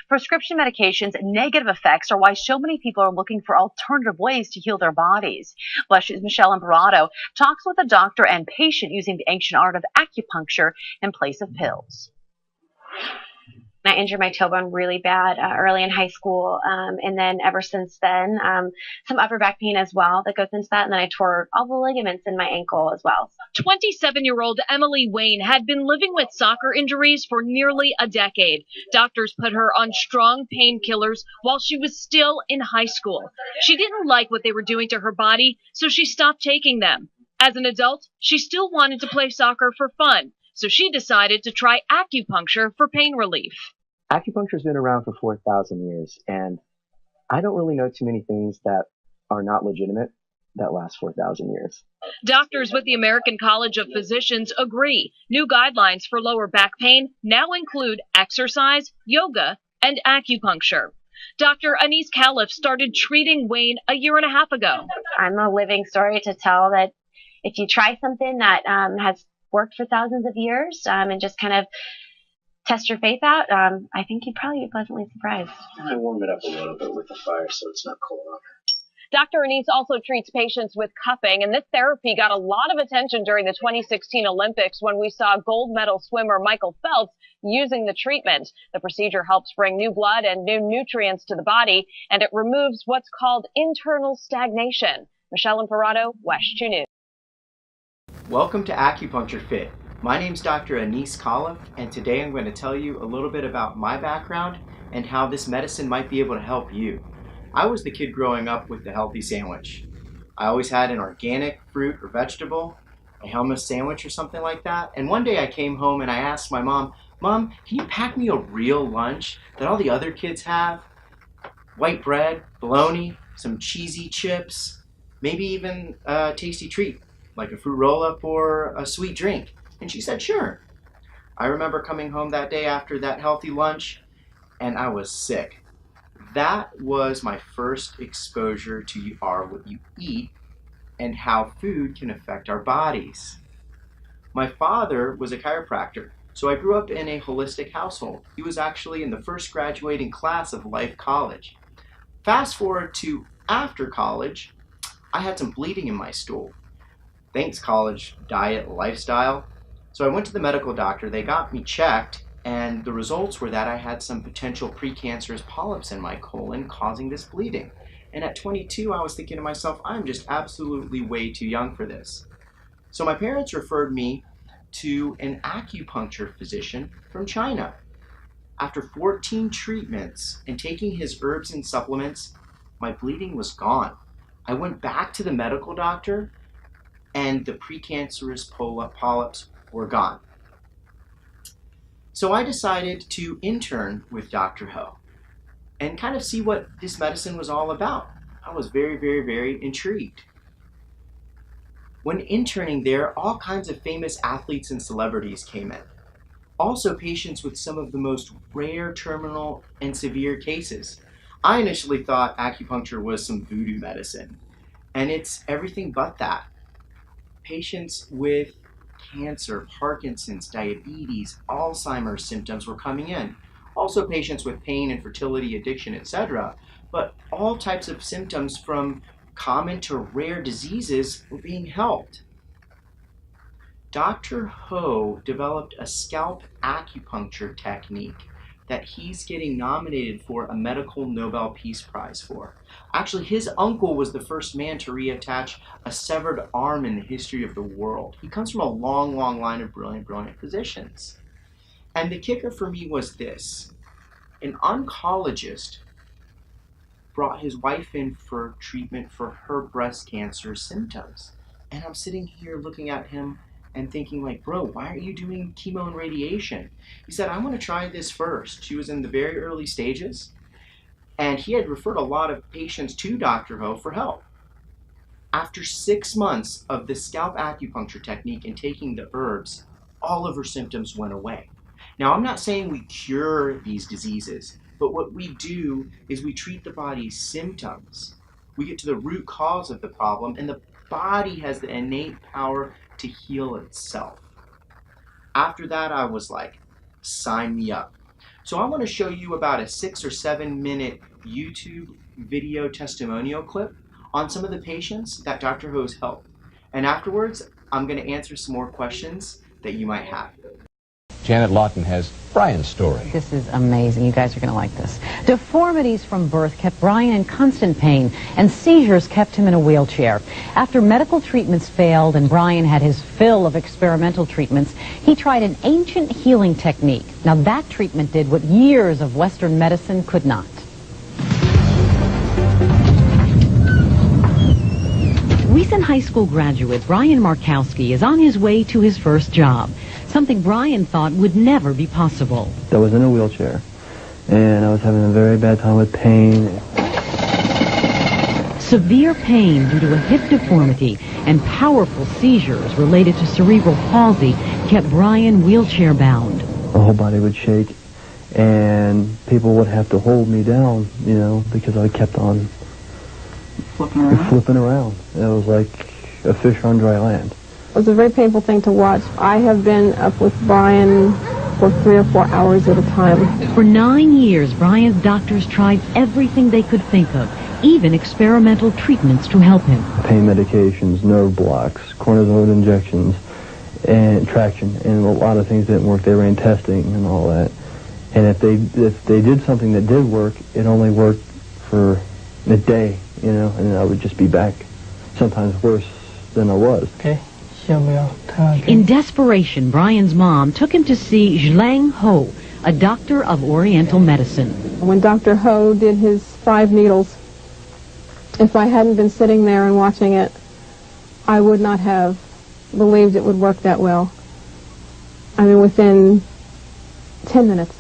Prescription medications' negative effects are why so many people are looking for alternative ways to heal their bodies. Blush's Michelle Imparato talks with a doctor and patient using the ancient art of acupuncture in place of pills. I injured my tailbone really bad early in high school, and then ever since then, some upper back pain as well that goes into that, and then I tore all the ligaments in my ankle as well. 27-year-old Emily Wayne had been living with soccer injuries for nearly a decade. Doctors put her on strong painkillers while she was still in high school. She didn't like what they were doing to her body, so she stopped taking them. As an adult, she still wanted to play soccer for fun, so she decided to try acupuncture for pain relief. Acupuncture's been around for 4,000 years, and I don't really know too many things that are not legitimate that last 4,000 years. Doctors with the American College of Physicians agree. New guidelines for lower back pain now include exercise, yoga, and acupuncture. Dr. Anise Califf started treating Wayne a year and a half ago. I'm a living story to tell that if you try something that has worked for thousands of years and just kind of test your faith out, I think you'd probably be pleasantly surprised. I warm it up a little bit with the fire so it's not cold on her. Dr. Anise also treats patients with cupping, and this therapy got a lot of attention during the 2016 Olympics when we saw gold medal swimmer Michael Phelps using the treatment. The procedure helps bring new blood and new nutrients to the body, and it removes what's called internal stagnation. Michelle Imparato, WES 2 News. Welcome to Acupuncture Fit. My name's Dr. Anise Califf, and today I'm going to tell you a little bit about my background and how this medicine might be able to help you. I was the kid growing up with the healthy sandwich. I always had an organic fruit or vegetable, a hummus sandwich or something like that. And one day I came home and I asked my mom, "Mom, can you pack me a real lunch that all the other kids have? White bread, bologna, some cheesy chips, maybe even a tasty treat like a fruit roll-up or a sweet drink." And she said, "Sure." I remember coming home that day after that healthy lunch, and I was sick. That was my first exposure to you are what you eat and how food can affect our bodies. My father was a chiropractor, so I grew up in a holistic household. He was actually in the first graduating class of Life College. Fast forward to after college, I had some bleeding in my stool. Thanks college diet lifestyle. So I went to the medical doctor, they got me checked, and the results were that I had some potential precancerous polyps in my colon causing this bleeding. And at 22, I was thinking to myself, I'm just absolutely way too young for this. So my parents referred me to an acupuncture physician from China. After 14 treatments and taking his herbs and supplements, my bleeding was gone. I went back to the medical doctor and the precancerous polyps were gone. So I decided to intern with Dr. Ho and kind of see what this medicine was all about. I was very, very, very intrigued. When interning there, all kinds of famous athletes and celebrities came in. Also patients with some of the most rare terminal and severe cases. I initially thought acupuncture was some voodoo medicine, and it's everything but that. Patients with cancer, Parkinson's, diabetes, Alzheimer's symptoms were coming in. Also patients with pain, infertility, addiction, etc. But all types of symptoms from common to rare diseases were being helped. Dr. Ho developed a scalp acupuncture technique that he's getting nominated for a medical Nobel Peace Prize for. Actually, his uncle was the first man to reattach a severed arm in the history of the world. He comes from a long, long line of brilliant, brilliant physicians. And the kicker for me was this. An oncologist brought his wife in for treatment for her breast cancer symptoms. And I'm sitting here looking at him and thinking like, bro, why are you doing chemo and radiation? He said, I want to try this first. She was in the very early stages, and he had referred a lot of patients to Dr. Ho for help. After 6 months of the scalp acupuncture technique and taking the herbs, all of her symptoms went away. Now, I'm not saying we cure these diseases, but what we do is we treat the body's symptoms. We get to the root cause of the problem, and the body has the innate power to heal itself. After that, I was like, sign me up. So I want to show you about a 6 or 7 minute YouTube video testimonial clip on some of the patients that Dr. Ho's helped. And afterwards, I'm going to answer some more questions that you might have. Janet Lawton has Brian's story. This is amazing. You guys are going to like this. Deformities from birth kept Brian in constant pain, and seizures kept him in a wheelchair. After medical treatments failed and Brian had his fill of experimental treatments, he tried an ancient healing technique. Now that treatment did what years of Western medicine could not. Recent high school graduate Brian Markowski is on his way to his first job, something Brian thought would never be possible. I was in a wheelchair, and I was having a very bad time with pain. Severe pain due to a hip deformity and powerful seizures related to cerebral palsy kept Brian wheelchair bound. My whole body would shake, and people would have to hold me down, you know, because I kept on flipping around. It was like a fish on dry land. It was a very painful thing to watch. I have been up with Brian for 3 or 4 hours at a time. For 9 years, Brian's doctors tried everything they could think of, even experimental treatments to help him. Pain medications, nerve blocks, cortisone injections, and traction, and a lot of things didn't work. They ran testing and all that. And if they did something that did work, it only worked for a day, you know, and then I would just be back, sometimes worse than I was. Okay. In desperation, Brian's mom took him to see Zhlang Ho, a doctor of Oriental medicine. When Dr. Ho did his 5 needles, if I hadn't been sitting there and watching it, I would not have believed it would work that well. I mean, within 10 minutes.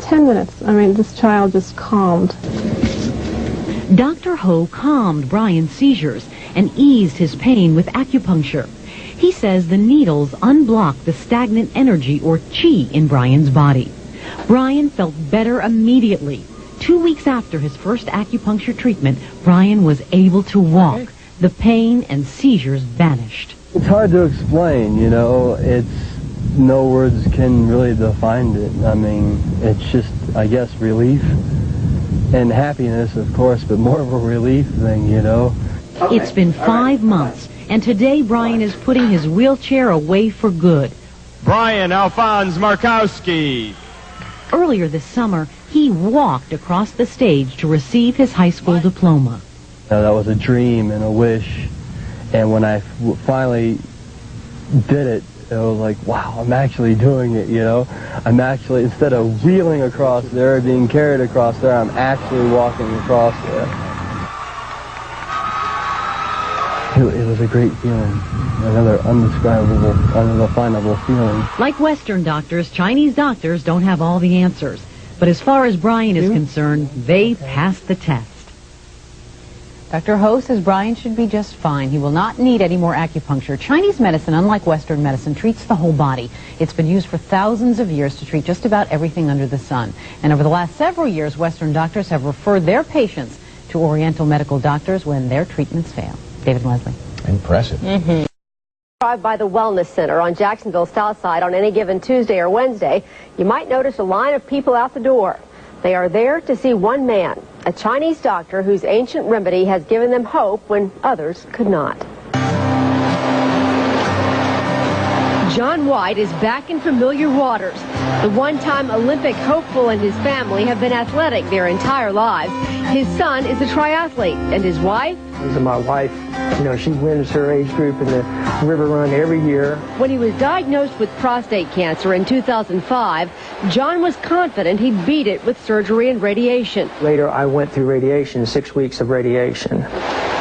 10 minutes. I mean, this child just calmed. Dr. Ho calmed Brian's seizures and eased his pain with acupuncture. He says the needles unblock the stagnant energy or chi in Brian's body. Brian felt better immediately. 2 weeks after his first acupuncture treatment, Brian was able to walk. The pain and seizures vanished. It's hard to explain, you know. No words can really define it. I mean, it's just, I guess, relief and happiness, of course, but more of a relief thing, you know. It's been 5 months, and today Brian is putting his wheelchair away for good. Brian Alphonse Markowski. Earlier this summer, he walked across the stage to receive his high school diploma. That was a dream and a wish, and when I finally did it, it was like, wow, I'm actually doing it, you know. I'm actually, instead of wheeling across there, being carried across there, I'm actually walking across there. It was a great feeling, another undescribable, undefinable feeling. Like Western doctors, Chinese doctors don't have all the answers. But as far as Brian is concerned, they passed the test. Dr. Ho says Brian should be just fine. He will not need any more acupuncture. Chinese medicine, unlike Western medicine, treats the whole body. It's been used for thousands of years to treat just about everything under the sun. And over the last several years, Western doctors have referred their patients to Oriental medical doctors when their treatments fail. David and Leslie. Impressive. Drive by the Wellness Center on Jacksonville's south side on any given Tuesday or Wednesday, you might notice a line of people out the door. They are there to see one man, a Chinese doctor whose ancient remedy has given them hope when others could not. John White is back in familiar waters. The one-time Olympic hopeful and his family have been athletic their entire lives. His son is a triathlete, and his wife? My wife, you know, she wins her age group in the river run every year. When he was diagnosed with prostate cancer in 2005, John was confident he'd beat it with surgery and radiation. Later, I went through radiation, 6 weeks of radiation.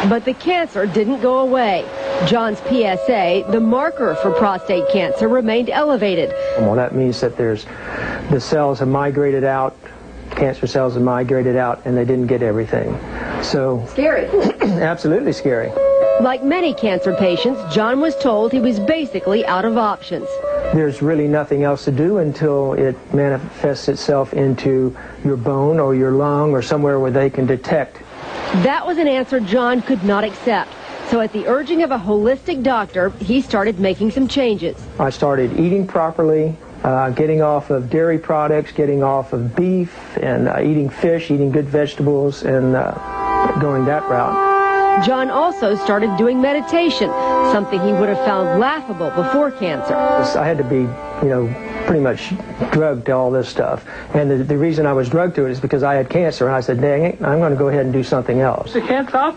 But the cancer didn't go away. John's PSA, the marker for prostate cancer, remained elevated. Well, that means that the cells have migrated out, cancer cells have migrated out, and they didn't get everything. So scary. Absolutely scary. Like many cancer patients, John was told he was basically out of options. There's really nothing else to do until it manifests itself into your bone or your lung or somewhere where they can detect. That was an answer John could not accept. So at the urging of a holistic doctor, he started making some changes. I started eating properly, getting off of dairy products, getting off of beef, and eating fish, eating good vegetables, and going that route. John also started doing meditation, something he would have found laughable before cancer. I had to be, pretty much drugged to all this stuff. And the reason I was drugged to it is because I had cancer, and I said, dang it, I'm going to go ahead and do something else. The hands up.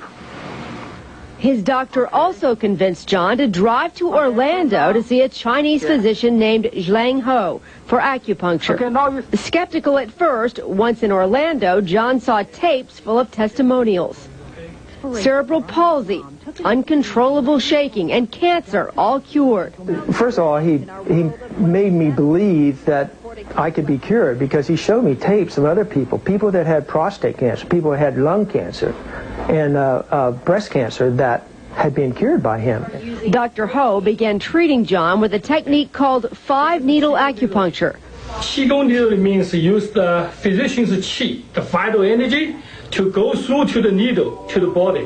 His doctor also convinced John to drive to Orlando to see a Chinese physician named Zhang Ho for acupuncture. Okay, skeptical at first, once in Orlando, John saw tapes full of testimonials. Cerebral palsy, uncontrollable shaking, and cancer all cured. First of all, he made me believe that I could be cured because he showed me tapes of other people that had prostate cancer, people that had lung cancer, and breast cancer that had been cured by him. Dr. Ho began treating John with a technique called 5-needle acupuncture. Qigong literally means use the physician's qi, the vital energy, to go through to the needle, to the body.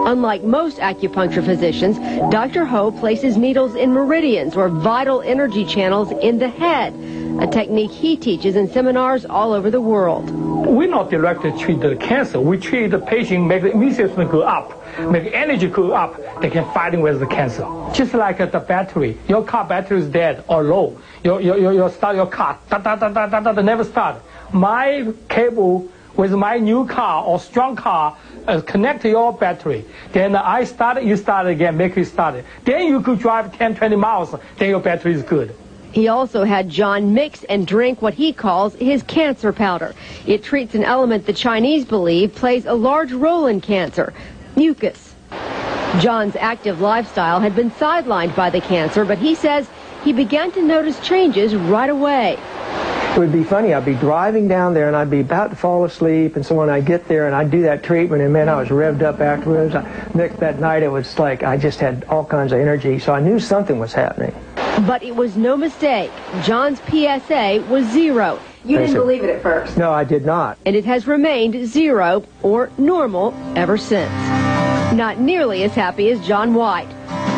Unlike most acupuncture physicians, Dr. Ho places needles in meridians or vital energy channels in the head, a technique he teaches in seminars all over the world. We not directly treat the cancer. We treat the patient, make the immune system go up, make energy go up. They can fighting with the cancer. Just like the battery. Your car battery is dead or low. You start your car, never start. My cable with my new car or strong car connect to your battery. Then I start it, you start it again, make it start it. Then you could drive 10, 20 miles, then your battery is good. He also had John mix and drink what he calls his cancer powder. It treats an element the Chinese believe plays a large role in cancer, mucus. John's active lifestyle had been sidelined by the cancer, but he says he began to notice changes right away. It would be funny, I'd be driving down there and I'd be about to fall asleep, and so when I get there and I'd do that treatment, and man, I was revved up afterwards. That night it was like I just had all kinds of energy, so I knew something was happening. But it was no mistake. John's PSA was 0. You didn't believe it at first? No, I did not. And it has remained 0, or normal, ever since. Not nearly as happy as John White.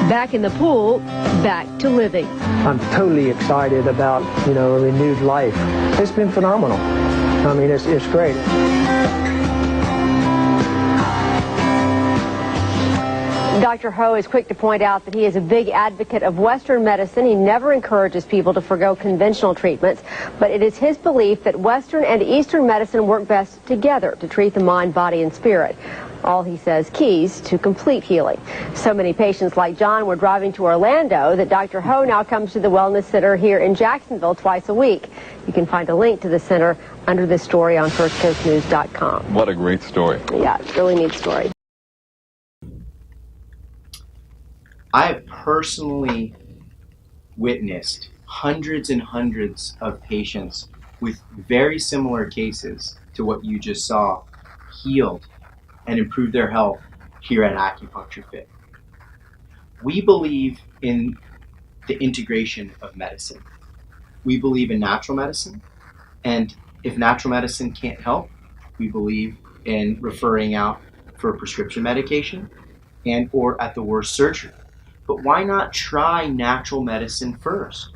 Back in the pool, back to living. I'm totally excited about, a renewed life. It's been phenomenal. I mean, it's great. Dr. Ho is quick to point out that he is a big advocate of Western medicine. He never encourages people to forgo conventional treatments, but it is his belief that Western and Eastern medicine work best together to treat the mind, body, and spirit. All, he says, keys to complete healing. So many patients like John were driving to Orlando that Dr. Ho now comes to the Wellness Center here in Jacksonville twice a week. You can find a link to the center under this story on firstcoastnews.com. What a great story. Yeah, it's a really neat story. I have personally witnessed hundreds and hundreds of patients with very similar cases to what you just saw healed and improve their health here at Acupuncture Fit. We believe in the integration of medicine. We believe in natural medicine, and if natural medicine can't help, we believe in referring out for prescription medication and or at the worst surgery. But why not try natural medicine first?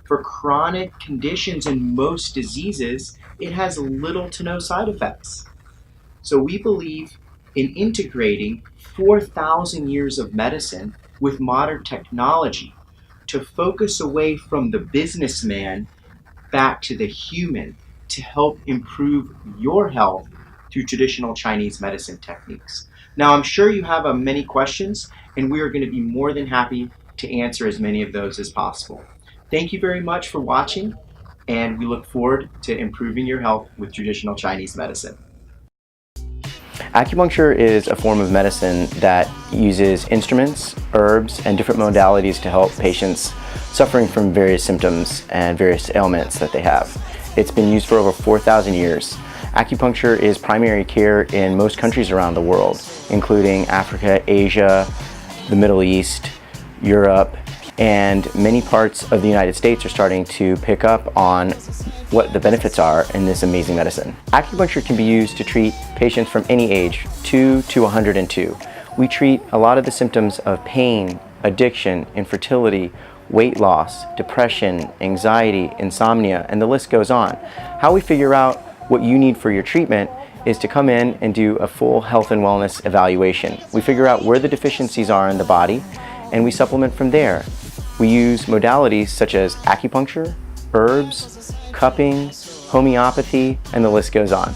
For chronic conditions and most diseases, it has little to no side effects. So we believe in integrating 4,000 years of medicine with modern technology to focus away from the businessman back to the human to help improve your health through traditional Chinese medicine techniques. Now, I'm sure you have many questions, and we are going to be more than happy to answer as many of those as possible. Thank you very much for watching, and we look forward to improving your health with traditional Chinese medicine. Acupuncture is a form of medicine that uses instruments, herbs, and different modalities to help patients suffering from various symptoms and various ailments that they have. It's been used for over 4,000 years. Acupuncture is primary care in most countries around the world, including Africa, Asia, the Middle East, Europe, and many parts of the United States are starting to pick up on what the benefits are in this amazing medicine. Acupuncture can be used to treat patients from any age, 2 to 102. We treat a lot of the symptoms of pain, addiction, infertility, weight loss, depression, anxiety, insomnia, and the list goes on. How we figure out what you need for your treatment is to come in and do a full health and wellness evaluation. We figure out where the deficiencies are in the body, and we supplement from there. We use modalities such as acupuncture, herbs, cupping, homeopathy, and the list goes on.